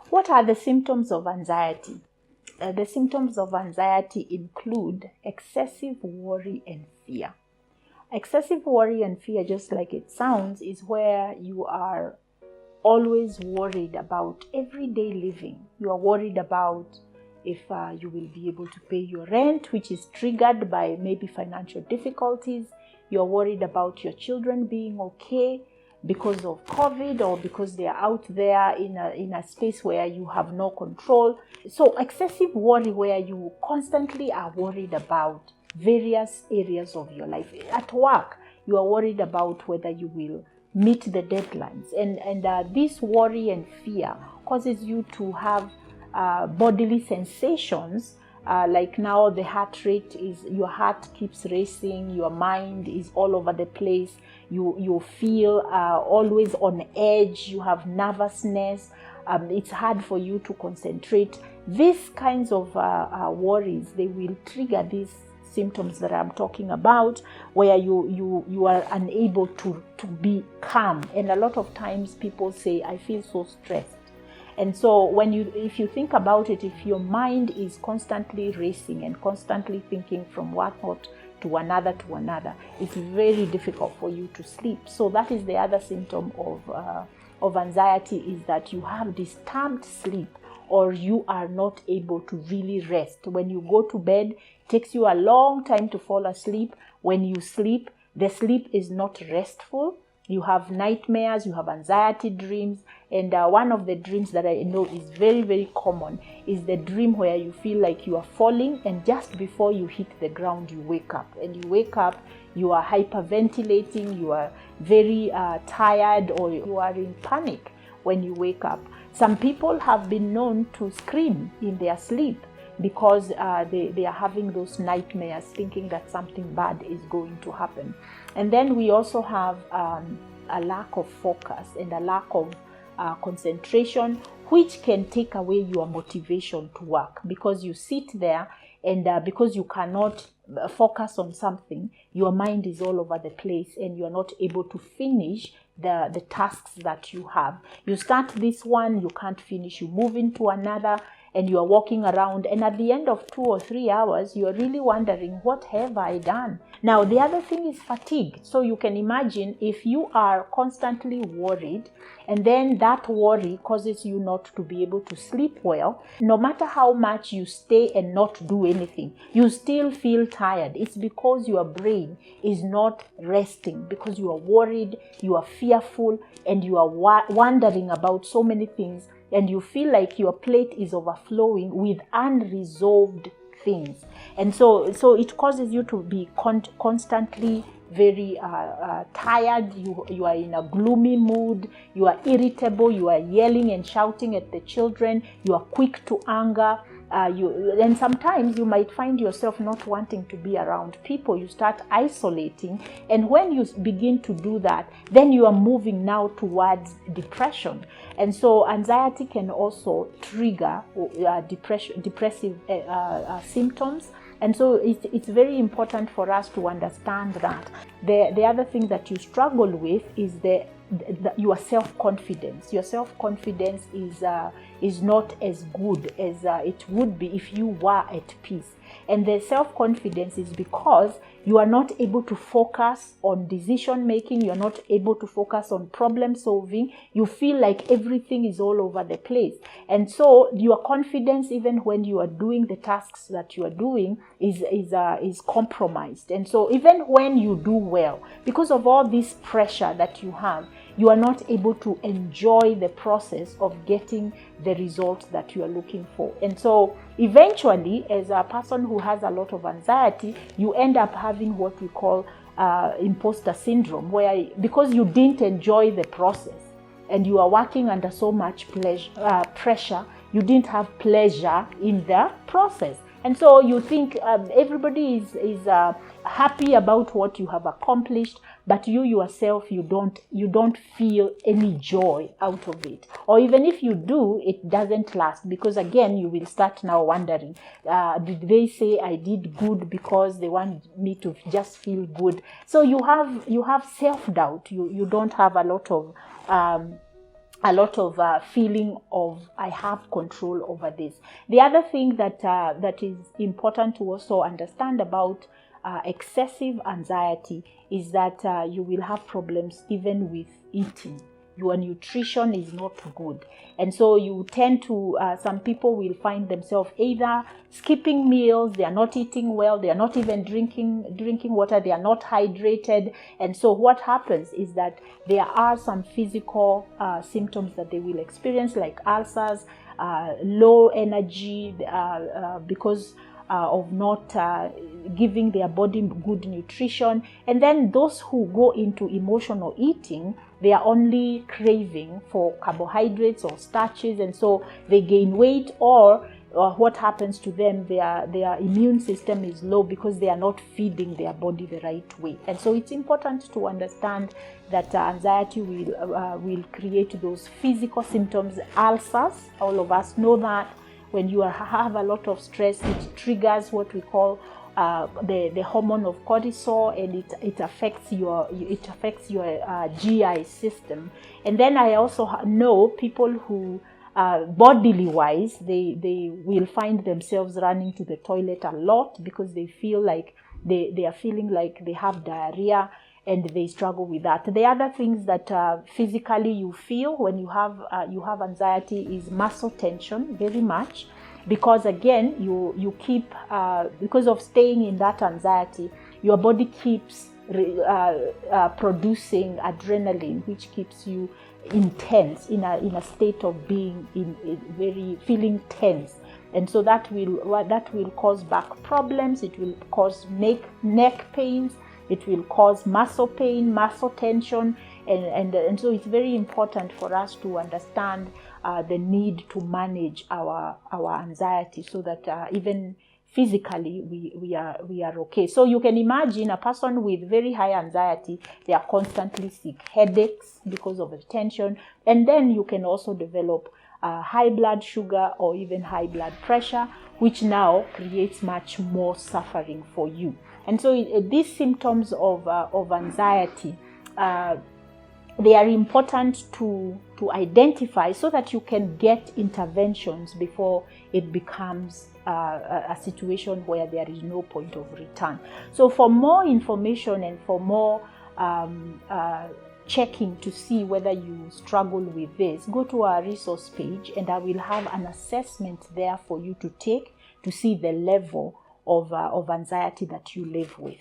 What are the symptoms of anxiety? The symptoms of anxiety include excessive worry and fear. Excessive worry and fear, just like it sounds, is where you are always worried about everyday living. You are worried about if you will be able to pay your rent, which is triggered by maybe financial difficulties. You are worried about your children being okay because of COVID, or because they are out there in a space where you have no control. So excessive worry, where you constantly are worried about various areas of your life. At work, you are worried about whether you will meet the deadlines, and this worry and fear causes you to have bodily sensations, like now the heart rate is, your heart keeps racing, your mind is all over the place, you feel always on edge, you have nervousness, it's hard for you to concentrate. These kinds of worries, they will trigger these symptoms that I'm talking about, where you are unable to be calm. And a lot of times people say, I feel so stressed. And so if you think about it, if your mind is constantly racing and constantly thinking from one thought to another, it's very difficult for you to sleep. So that is the other symptom of anxiety, is that you have disturbed sleep, or you are not able to really rest. When you go to bed, it takes you a long time to fall asleep. When you sleep, the sleep is not restful. You have nightmares, you have anxiety dreams, and one of the dreams that I know is very, very common is the dream where you feel like you are falling, and just before you hit the ground, you wake up. And you wake up, you are hyperventilating, you are very tired, or you are in panic when you wake up. Some people have been known to scream in their sleep because they are having those nightmares, thinking that something bad is going to happen. And then we also have a lack of focus and a lack of concentration, which can take away your motivation to work, because you sit there and because you cannot focus on something, your mind is all over the place and you're not able to finish the tasks that you have. You start this one, you can't finish, you move into another, and you are walking around, and at the end of 2 or 3 hours, you are really wondering, what have I done? Now, the other thing is fatigue. So you can imagine if you are constantly worried, and then that worry causes you not to be able to sleep well, no matter how much you stay and not do anything, you still feel tired. It's because your brain is not resting, because you are worried, you are fearful, and you are wondering about so many things, and you feel like your plate is overflowing with unresolved things. And so it causes you to be constantly very tired. You are in a gloomy mood, you are irritable, you are yelling and shouting at the children, you are quick to anger, and sometimes you might find yourself not wanting to be around people. You start isolating, and when you begin to do that, then you are moving now towards depression. And so anxiety can also trigger depressive symptoms. And so it's very important for us to understand that. The other thing that you struggle with is your self-confidence. Your self-confidence is not as good as it would be if you were at peace. And the self-confidence is because you are not able to focus on decision making, you're not able to focus on problem solving, you feel like everything is all over the place. And so your confidence, even when you are doing the tasks that you are doing, is compromised. And so even when you do well, because of all this pressure that you have, you are not able to enjoy the process of getting the results that you are looking for. And so eventually, as a person who has a lot of anxiety, you end up having what we call imposter syndrome, where because you didn't enjoy the process and you are working under so much pressure, you didn't have pleasure in the process. And so you think everybody is happy about what you have accomplished, but you yourself, you don't feel any joy out of it. Or even if you do, it doesn't last, because again, you will start now wondering, did they say I did good because they want me to just feel good? So you have self-doubt. You don't have a lot of a lot of feeling of I have control over this. The other thing that that is important to also understand about excessive anxiety is that you will have problems even with eating. Your nutrition is not good, and so you tend to some people will find themselves either skipping meals, they are not eating well, they are not even drinking water, they are not hydrated. And so what happens is that there are some physical symptoms that they will experience, like ulcers, low energy because of not giving their body good nutrition. And then those who go into emotional eating, they are only craving for carbohydrates or starches, and so they gain weight, or what happens to them, their immune system is low because they are not feeding their body the right way. And so it's important to understand that anxiety will create those physical symptoms. Ulcers, all of us know that when you have a lot of stress, it triggers what we call the hormone of cortisol, and it affects your GI system. And then I also know people who bodily wise, they will find themselves running to the toilet a lot because they feel like they are feeling like they have diarrhea, and they struggle with that. The other things that physically you feel when you have anxiety is muscle tension, very much, because again you keep because of staying in that anxiety, your body keeps producing adrenaline, which keeps you intense, in a state of being very feeling tense. And so that will cause back problems, it will cause neck pains, it will cause muscle pain, muscle tension, and so it's very important for us to understand the need to manage our anxiety, so that even physically we are okay. So you can imagine a person with very high anxiety, they are constantly sick, headaches because of the tension, and then you can also develop high blood sugar or even high blood pressure, which now creates much more suffering for you. And so these symptoms of anxiety, they are important to identify, so that you can get interventions before it becomes a situation where there is no point of return. So for more information and for more checking to see whether you struggle with this, go to our resource page, and I will have an assessment there for you to take to see the level of anxiety that you live with.